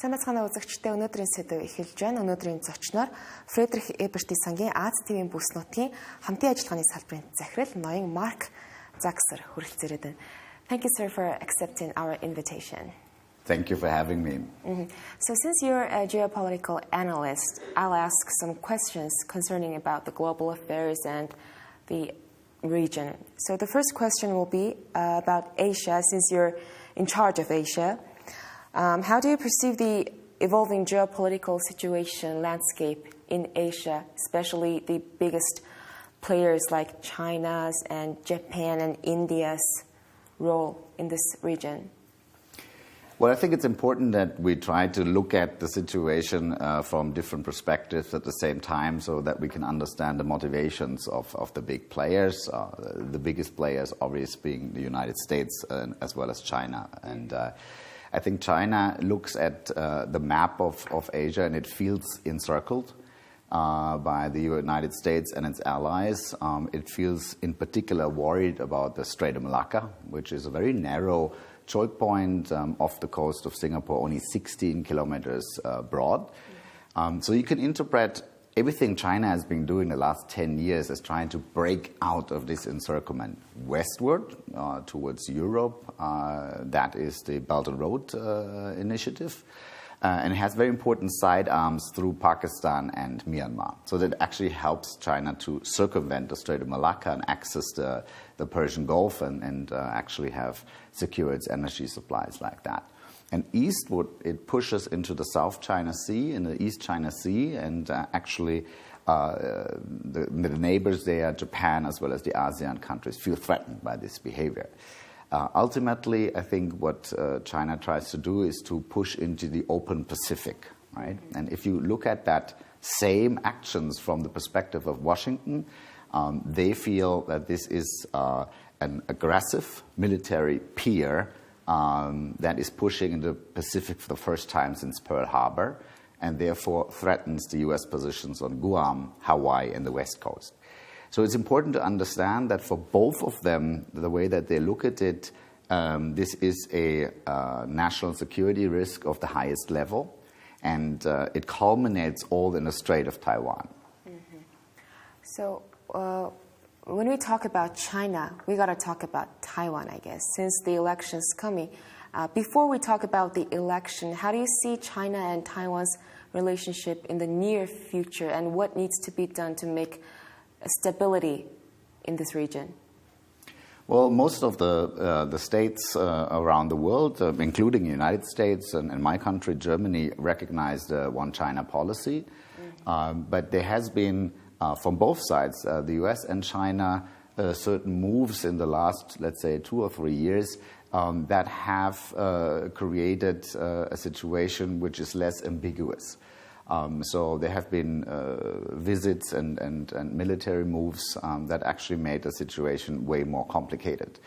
Сайн бацгаана үзэгчдээ өнөөдрийн сэдв эхэлж байна. Өнөөдрийн зочноор Фредрих Эбертийн сангийн Аз ТV-ийн бүс нутгийн хамтын ажиллагааны салбарын захирал ноён Marc Saxer хүрэлцээрээд байна. Thank you, sir, for accepting our invitation. Thank you for having me. So since you're a geopolitical analyst, I'll ask some questions concerning about the global affairs and the region. So the first question will be about Asia, since you're in charge of Asia. How do you perceive the evolving geopolitical situation landscape in Asia, especially the biggest players like China's and Japan and India's role in this region? Well, I think it's important that we try to look at the situation from different perspectives at the same time so that we can understand the motivations of the big players, the biggest players obviously being the United States as well as China. And I think China looks at the map of Asia and it feels encircled by the United States and its allies. It feels in particular worried about the Strait of Malacca, which is a very narrow choke point off the coast of Singapore, only 16 kilometers broad. So you can interpret everything China has been doing the last 10 years as trying to break out of this encirclement westward towards Europe. That is the Belt and Road Initiative. And it has very important side arms through Pakistan and Myanmar. So that actually helps China to circumvent the Strait of Malacca and access the Persian Gulf and actually have secure its energy supplies like that. And eastward, it pushes into the South China Sea and the East China Sea, and actually the neighbors there, Japan as well as the ASEAN countries, feel threatened by this behavior. Ultimately, I think what China tries to do is to push into the open Pacific, right? And if you look at that same actions from the perspective of Washington, they feel that this is an aggressive military peer that is pushing into the Pacific for the first time since Pearl Harbor, and therefore threatens the U.S. positions on Guam, Hawaii, and the West Coast. So it's important to understand that for both of them, the way that they look at it, this is a national security risk of the highest level, and it culminates all in the Strait of Taiwan. Mm-hmm. So when we talk about China, we got to talk about Taiwan, I guess, since the election's coming. Before we talk about the election, how do you see China and Taiwan's relationship in the near future, and what needs to be done to make stability in this region? Well, most of the states around the world, including the United States and my country, Germany, recognize the One China policy. Mm-hmm. But there has been, from both sides, the US and China, certain moves in the last, let's say, 2 or 3 years that have created a situation which is less ambiguous. So there have been visits and military moves that actually made the situation way more complicated.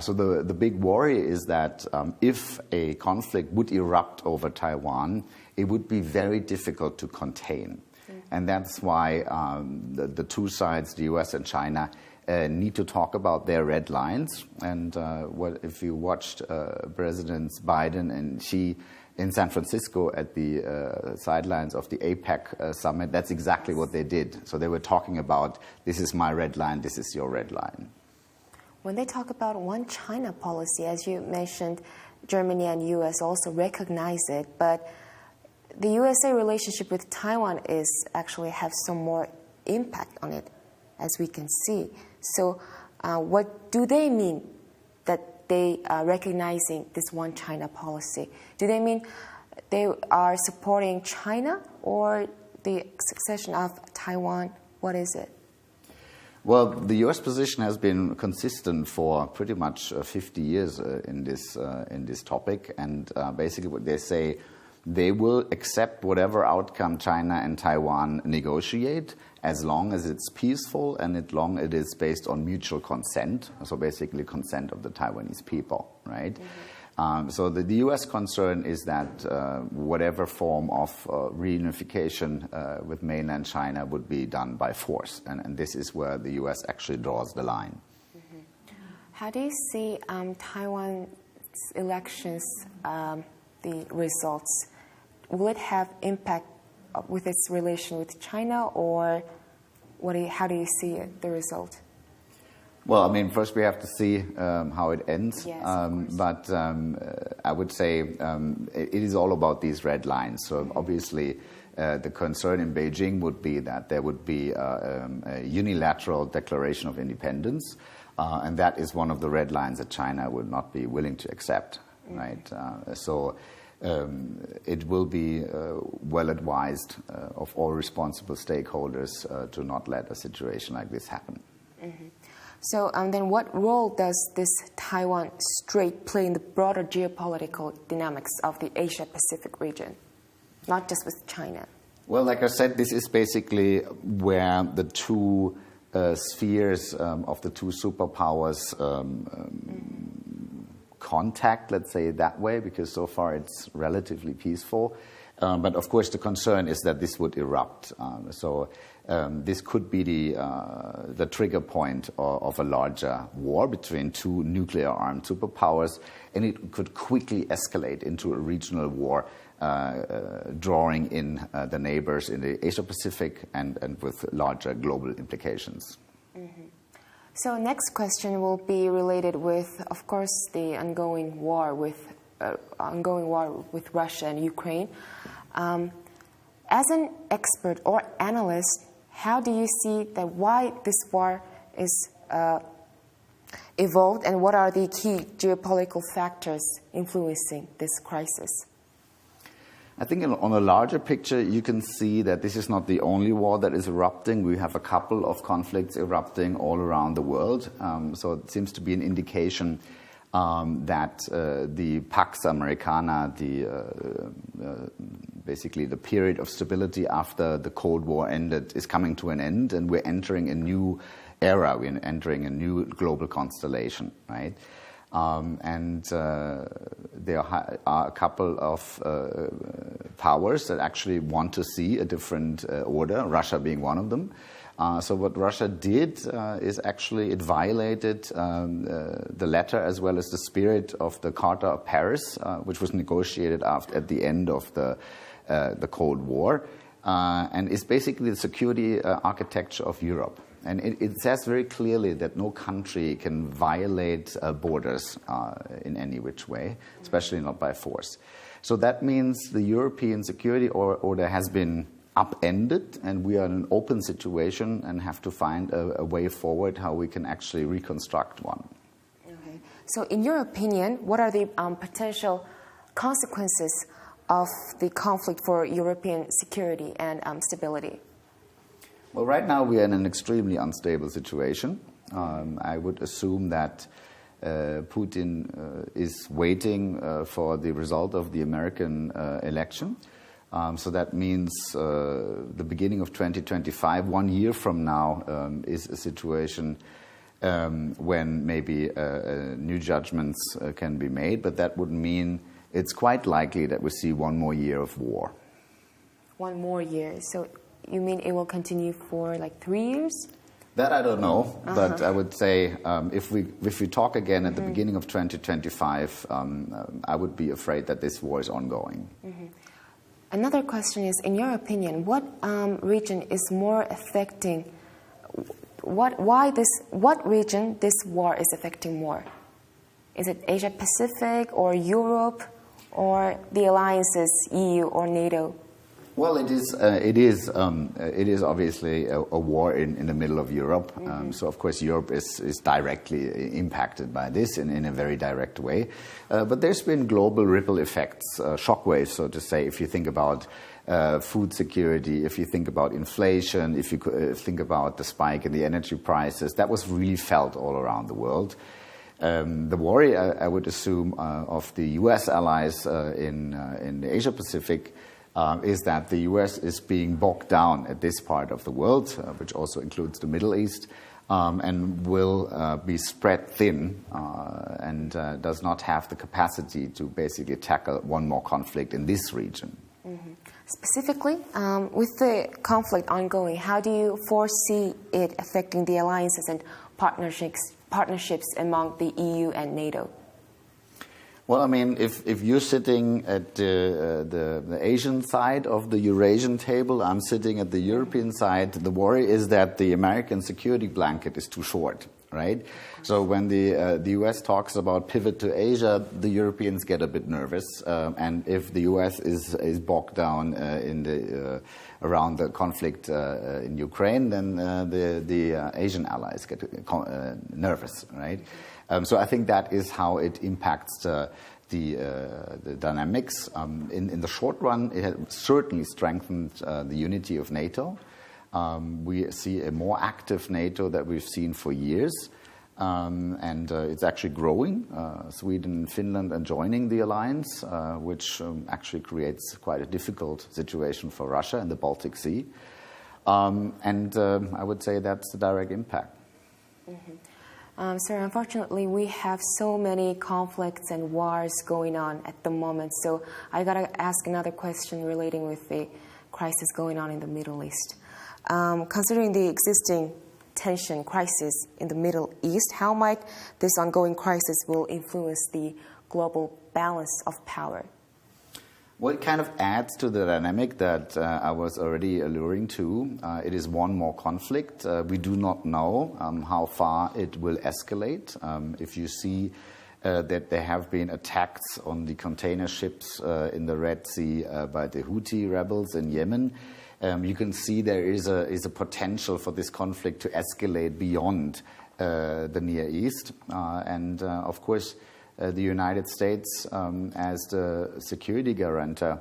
So the big worry is that if a conflict would erupt over Taiwan, it would be very difficult to contain. Mm-hmm. And that's why the two sides, the US and China, need to talk about their red lines. And if you watched Presidents Biden and Xi in San Francisco at the sidelines of the APEC summit, that's exactly what they did. So they were talking about, this is my red line, this is your red line. When they talk about One China policy, as you mentioned, Germany and US also recognize it, but the USA relationship with Taiwan is actually have some more impact on it, as we can see. So what do they mean that they are recognizing this One China policy? Do they mean they are supporting China or the succession of Taiwan? What is it? Well, the U.S. position has been consistent for pretty much 50 years in this topic, and basically what they say, they will accept whatever outcome China and Taiwan negotiate as long as it's peaceful and as long as it is based on mutual consent, so basically consent of the Taiwanese people, right? Mm-hmm. So the U.S. concern is that whatever form of reunification with mainland China would be done by force, and this is where the U.S. actually draws the line. Mm-hmm. How do you see Taiwan's elections, the results? will it have impact with its relation with China, or how do you see it, the result? Well, I mean, first we have to see how it ends. Yes, of course. But I would say it is all about these red lines. So obviously, the concern in Beijing would be that there would be a unilateral declaration of independence, and that is one of the red lines that China would not be willing to accept, right? So it will be well advised of all responsible stakeholders to not let a situation like this happen. Mm-hmm. So then what role does this Taiwan Strait play in the broader geopolitical dynamics of the Asia-Pacific region, not just with China? Well, like I said, this is basically where the two spheres of the two superpowers contact, let's say it that way, because so far it's relatively peaceful. But of course, the concern is that this would erupt. So this could be the trigger point of a larger war between two nuclear-armed superpowers, and it could quickly escalate into a regional war, drawing in the neighbors in the Asia-Pacific and with larger global implications. Mm-hmm. So next question will be related with, of course, the ongoing war with Russia and Ukraine. As an expert or analyst, how do you see that why this war is evolved, and what are the key geopolitical factors influencing this crisis? I think on a larger picture, you can see that this is not the only war that is erupting. We have a couple of conflicts erupting all around the world. So it seems to be an indication that the Pax Americana, basically the period of stability after the Cold War ended, is coming to an end, and we're entering a new era. We're entering a new global constellation, right? And there are a couple of powers that actually want to see a different order, Russia being one of them. So what Russia did is actually it violated the letter as well as the spirit of the Charter of Paris, which was negotiated at the end of the Cold War, and is basically the security architecture of Europe. And it says very clearly that no country can violate borders in any which way, especially not by force. So that means the European security order has been upended, and we are in an open situation and have to find a way forward how we can actually reconstruct one. Okay. So in your opinion, what are the potential consequences of the conflict for European security and stability? Well, right now we are in an extremely unstable situation. I would assume that Putin is waiting for the result of the American election. So that means the beginning of 2025, 1 year from now, is a situation when maybe new judgments can be made. But that would mean it's quite likely that we see 1 more year of war. 1 more year. So you mean it will continue for like 3 years? That I don't know, but I would say if we talk again at the beginning of 2025, I would be afraid that this war is ongoing. Mm-hmm. Another question is, in your opinion, what region is more affecting? What region this war is affecting more? Is it Asia Pacific or Europe or the alliances, EU or NATO? Well, it is obviously a war in the middle of Europe. So, of course, Europe is directly impacted by this in a very direct way. But there's been global ripple effects, shockwaves, so to say, if you think about food security, if you think about inflation, if you think about the spike in the energy prices, that was really felt all around the world. The worry, I would assume, of the U.S. allies in the Asia-Pacific is that the U.S. is being bogged down at this part of the world, which also includes the Middle East, and will be spread thin and does not have the capacity to basically tackle 1 more conflict in this region. Mm-hmm. Specifically, with the conflict ongoing, how do you foresee it affecting the alliances and partnerships among the EU and NATO? Well, I mean, if you're sitting at the Asian side of the Eurasian table, I'm sitting at the European side, the worry is that the American security blanket is too short, right? So when the US talks about pivot to Asia, the Europeans get a bit nervous. And if the US is bogged down around the conflict in Ukraine, then the Asian allies get nervous, right? So I think that is how it impacts the dynamics. In the short run, it has certainly strengthened the unity of NATO. We see a more active NATO that we've seen for years, and it's actually growing. Sweden and Finland are joining the alliance, which actually creates quite a difficult situation for Russia in the Baltic Sea. And I would say that's the direct impact. Mm-hmm. Sir, unfortunately, we have so many conflicts and wars going on at the moment. So I got to ask another question relating with the crisis going on in the Middle East. Considering the existing tension crisis in the Middle East, how might this ongoing crisis will influence the global balance of power? Well, it kind of adds to the dynamic that I was already alluding to. It is one more conflict. We do not know how far it will escalate. If you see that there have been attacks on the container ships in the Red Sea by the Houthi rebels in Yemen, you can see there is a potential for this conflict to escalate beyond the Near East. And of course, the United States, as the security guarantor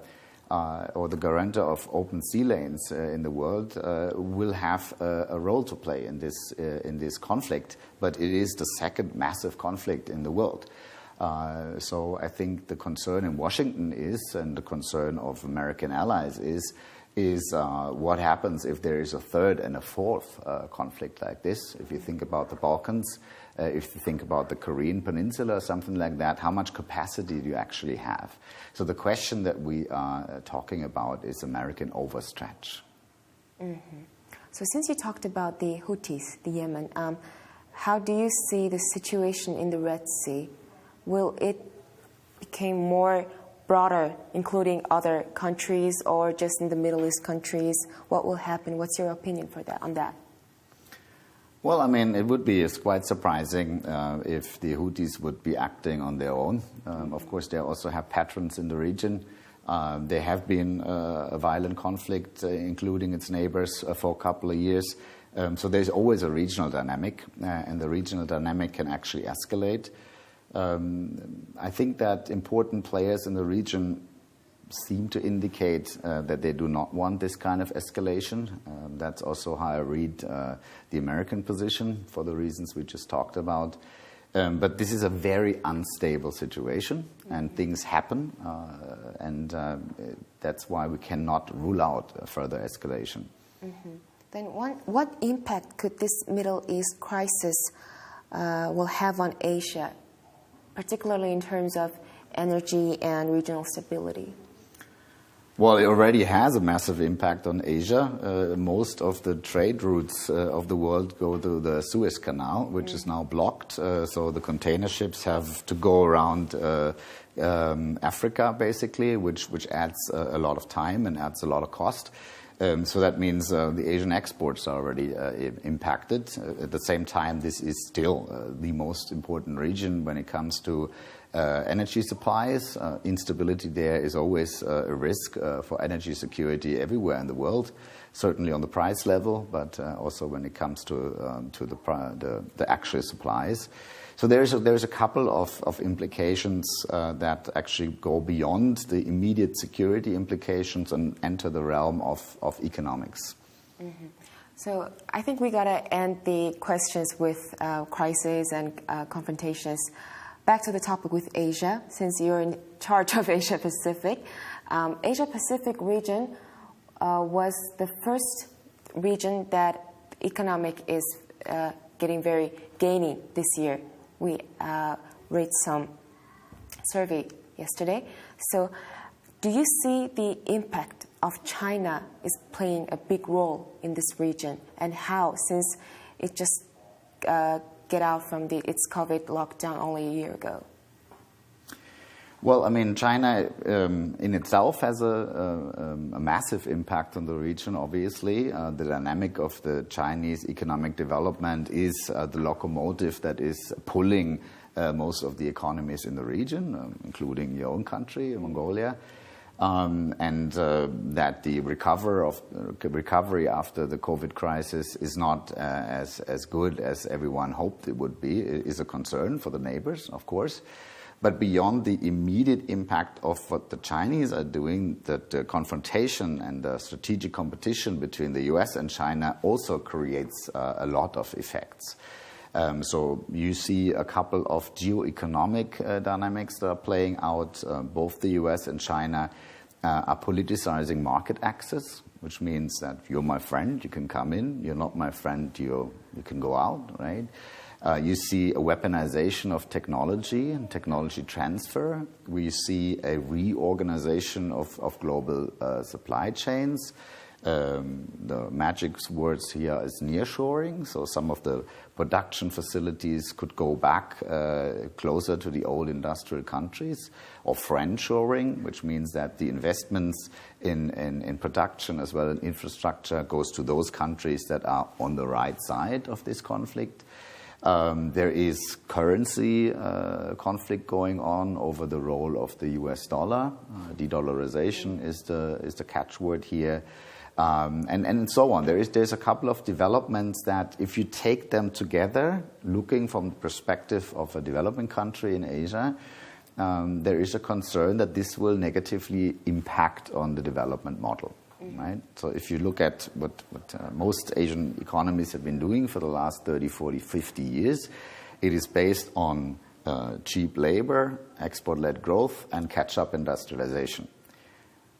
or the guarantor of open sea lanes in the world, will have a role to play in this conflict. But it is the second massive conflict in the world. So I think the concern in Washington is, and the concern of American allies is what happens if there is a third and a fourth conflict like this. If you think about the Balkans, if you think about the Korean Peninsula or something like that, how much capacity do you actually have? So the question that we are talking about is American overstretch. Mm-hmm. So since you talked about the Houthis, the Yemen, how do you see the situation in the Red Sea? Will it become more broader, including other countries or just in the Middle East countries? What will happen? What's your opinion on that? Well, I mean, it would be quite surprising if the Houthis would be acting on their own. Of course, they also have patrons in the region. There have been a violent conflict, including its neighbors, for a couple of years. So there's always a regional dynamic, and the regional dynamic can actually escalate. I think that important players in the region seem to indicate that they do not want this kind of escalation. That's also how I read the American position for the reasons we just talked about. But this is a very unstable situation, and things happen, and that's why we cannot rule out further escalation. Mm-hmm. Then what impact could this Middle East crisis will have on Asia, particularly in terms of energy and regional stability? Well, it already has a massive impact on Asia. Most of the trade routes of the world go through the Suez Canal, which is now blocked. So the container ships have to go around Africa, basically, which adds a lot of time and adds a lot of cost. So that means the Asian exports are already impacted. At the same time, this is still the most important region when it comes to energy supplies. Instability there is always a risk for energy security everywhere in the world, certainly on the price level, but also when it comes to the actual supplies. So there's a couple of implications that actually go beyond the immediate security implications and enter the realm of economics. Mm-hmm. So I think we got to end the questions with crises and confrontations. Back to the topic with Asia, since you're in charge of Asia Pacific. Asia Pacific region was the first region that economic is getting very gainy this year. We read some survey yesterday. So do you see the impact of China is playing a big role in this region, and how, since it just get out from its COVID lockdown only a year ago? Well, I mean, China in itself has a massive impact on the region, obviously. The dynamic of the Chinese economic development is the locomotive that is pulling most of the economies in the region, including your own country, Mongolia. And that the recovery after the COVID crisis is not as good as everyone hoped it would be is a concern for the neighbors, of course. But beyond the immediate impact of what the Chinese are doing, the confrontation and the strategic competition between the US and China also creates a lot of effects. So you see a couple of geoeconomic dynamics that are playing out. Both the US and China are politicizing market access, which means that you're my friend, you can come in. You're not my friend, you can go out, right? You see a weaponization of technology and technology transfer. We see a reorganization of global supply chains. The magic words here is nearshoring. So some of the production facilities could go back closer to the old industrial countries, or friendshoring, which means that the investments in production as well as infrastructure goes to those countries that are on the right side of this conflict. There is currency conflict going on over the role of the US dollar. De-dollarization is the catchword here. And so on. There's a couple of developments that, if you take them together, looking from the perspective of a developing country in Asia, there is a concern that this will negatively impact on the development model. Right? So if you look at what most Asian economies have been doing for the last 30, 40, 50 years, it is based on cheap labor, export-led growth, and catch-up industrialization.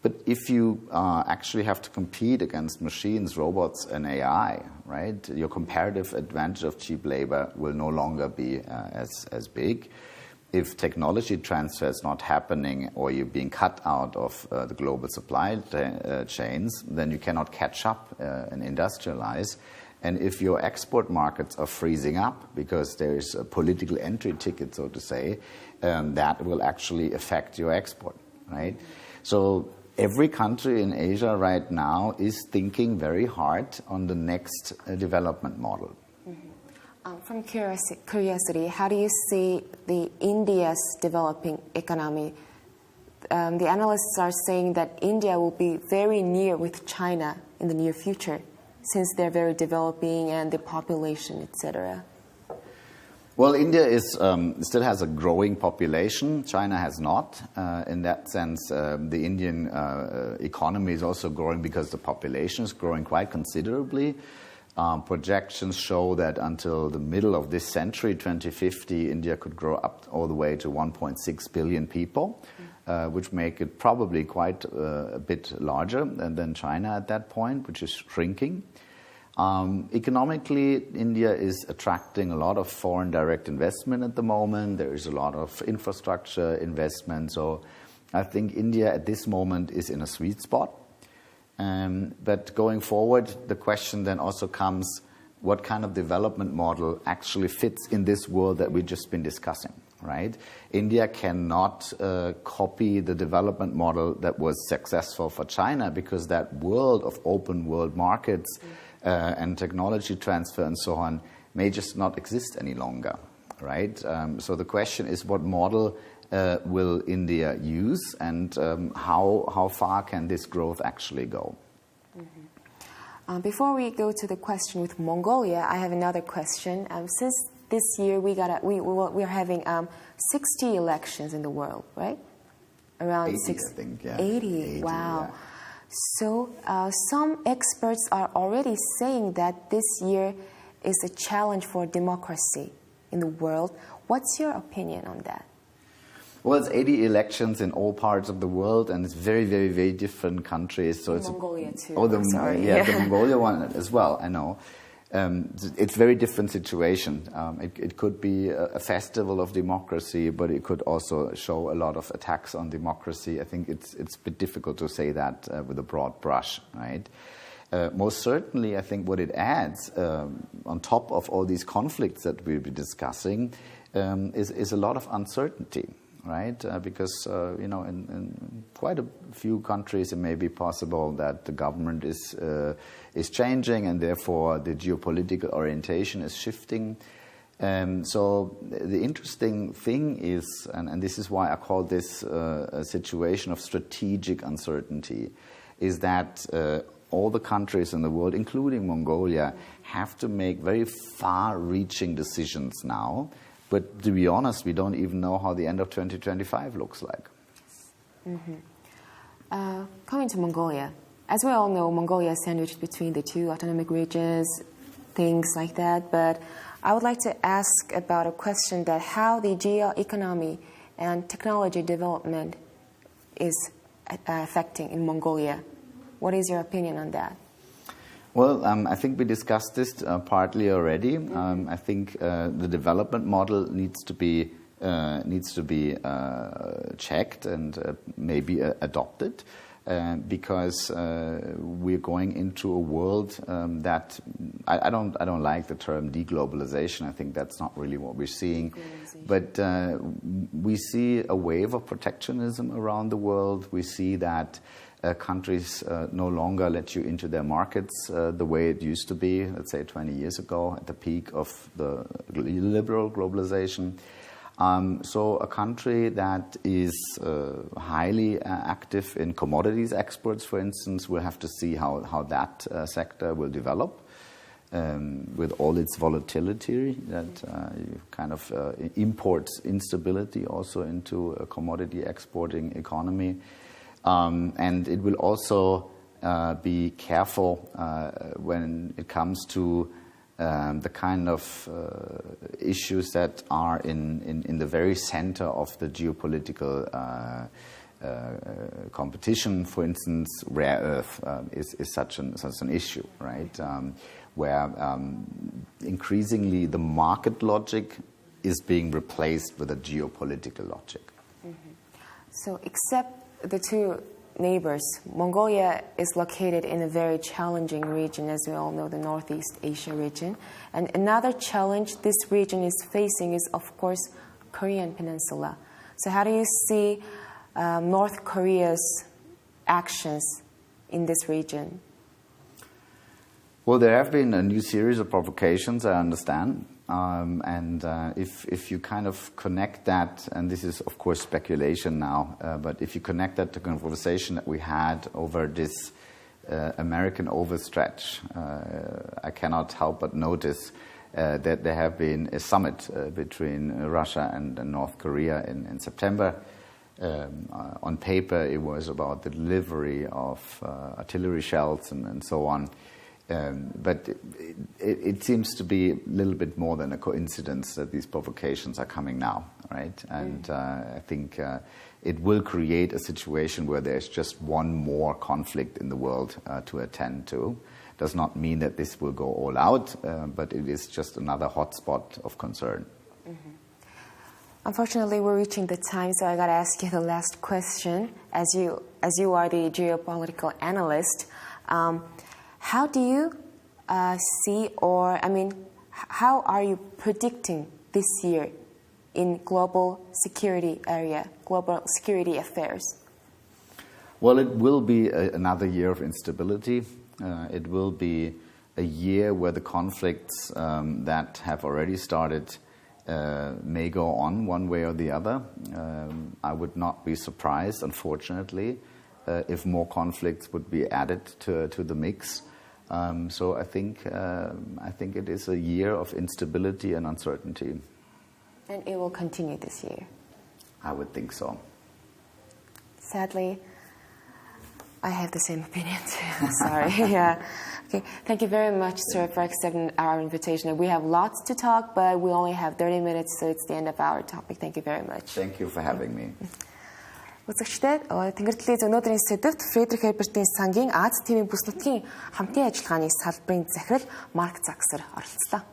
But if you actually have to compete against machines, robots, and AI, right, your comparative advantage of cheap labor will no longer be as big. If technology transfer is not happening, or you're being cut out of the global supply chains, then you cannot catch up and industrialize. And if your export markets are freezing up because there is a political entry ticket, so to say, that will actually affect your export, right? So every country in Asia right now is thinking very hard on the next development model. From curiosity, how do you see India's developing economy? The analysts are saying that India will be very near with China in the near future, since they're very developing and the population, etc. Well, India still has a growing population. China has not. In that sense, the Indian economy is also growing because the population is growing quite considerably. Projections show that until the middle of this century, 2050, India could grow up all the way to 1.6 billion people, which make it probably quite a bit larger than China at that point, which is shrinking. Economically, India is attracting a lot of foreign direct investment at the moment. There is a lot of infrastructure investment. So I think India at this moment is in a sweet spot. But going forward, the question then also comes, what kind of development model actually fits in this world that we've just been discussing, right? India cannot copy the development model that was successful for China, because that world of open world markets and technology transfer and so on may just not exist any longer, right? So the question is, what model will India use, and how far can this growth actually go? Before we go to the question with Mongolia, I have another question. Since this year we're having 60 elections in the world, right? Around 80, I think, yeah. 80, wow. Yeah. So some experts are already saying that this year is a challenge for democracy in the world. What's your opinion on that? Well, it's 80 elections in all parts of the world, and it's very, very, very different countries. So it's Mongolia too. Oh, the Mongolia one as well, I know. It's a very different situation. It could be a festival of democracy, but it could also show a lot of attacks on democracy. I think it's a bit difficult to say that with a broad brush, right? Most certainly, I think what it adds on top of all these conflicts that we'll be discussing is a lot of uncertainty, right? Because in quite a few countries, it may be possible that the government is changing, and therefore the geopolitical orientation is shifting. So the interesting thing is, and this is why I call this a situation of strategic uncertainty, is that all the countries in the world, including Mongolia, have to make very far-reaching decisions now. But to be honest, we don't even know how the end of 2025 looks like. Coming to Mongolia, as we all know, Mongolia is sandwiched between the two autonomic regions, things like that. But I would like to ask about a question that how the geo-economy and technology development is affecting in Mongolia. What is your opinion on that? Well, I think we discussed this partly already. I think the development model needs to be checked and maybe adopted. Because we're going into a world that I don't like the term deglobalization. I think that's not really what we're seeing. But we see a wave of protectionism around the world. We see that countries no longer let you into their markets the way it used to be, let's say 20 years ago, at the peak of the liberal globalization. So a country that is highly active in commodities exports, for instance, will have to see how that sector will develop with all its volatility that kind of imports instability also into a commodity exporting economy. And it will also be careful when it comes to the kind of issues that are in the very center of the geopolitical competition. For instance, rare earth is such an issue, right? Where increasingly the market logic is being replaced with a geopolitical logic. So except the two neighbors, Mongolia is located in a very challenging region, as we all know, the Northeast Asia region. And another challenge this region is facing is, of course, Korean Peninsula. So how do you see North Korea's actions in this region? Well, there have been a new series of provocations, I understand. And if you kind of connect that, and this is of course speculation now, but if you connect that to the conversation that we had over this American overstretch, I cannot help but notice that there have been a summit between Russia and North Korea in September. On paper, it was about the delivery of artillery shells and so on. But it seems to be a little bit more than a coincidence that these provocations are coming now, right? And I think it will create a situation where there's just one more conflict in the world to attend to. Does not mean that this will go all out, but it is just another hotspot of concern. Unfortunately, we're reaching the time, so I got to ask you the last question. As you are the geopolitical analyst, how do you see, or I mean, how are you predicting this year in global security area, global security affairs? Well, it will be another year of instability. It will be a year where the conflicts that have already started may go on one way or the other. I would not be surprised, unfortunately, if more conflicts would be added to the mix. So I think it is a year of instability and uncertainty. And it will continue this year? I would think so. Sadly, I have the same opinion too. Sorry. Yeah. Okay. Thank you very much, sir, for accepting our invitation. We have lots to talk, but we only have 30 minutes, so it's the end of our topic. Thank you very much. Thank you for having me. Үзэгчдээ Тэнгэр телевиз өнөөдрийн сэдвт Фредерик Хербертийн сангийн Аз ТV бүс нутгийн хамтын ажиллагааны салбарын захирал Марк Saxer оролцлоо.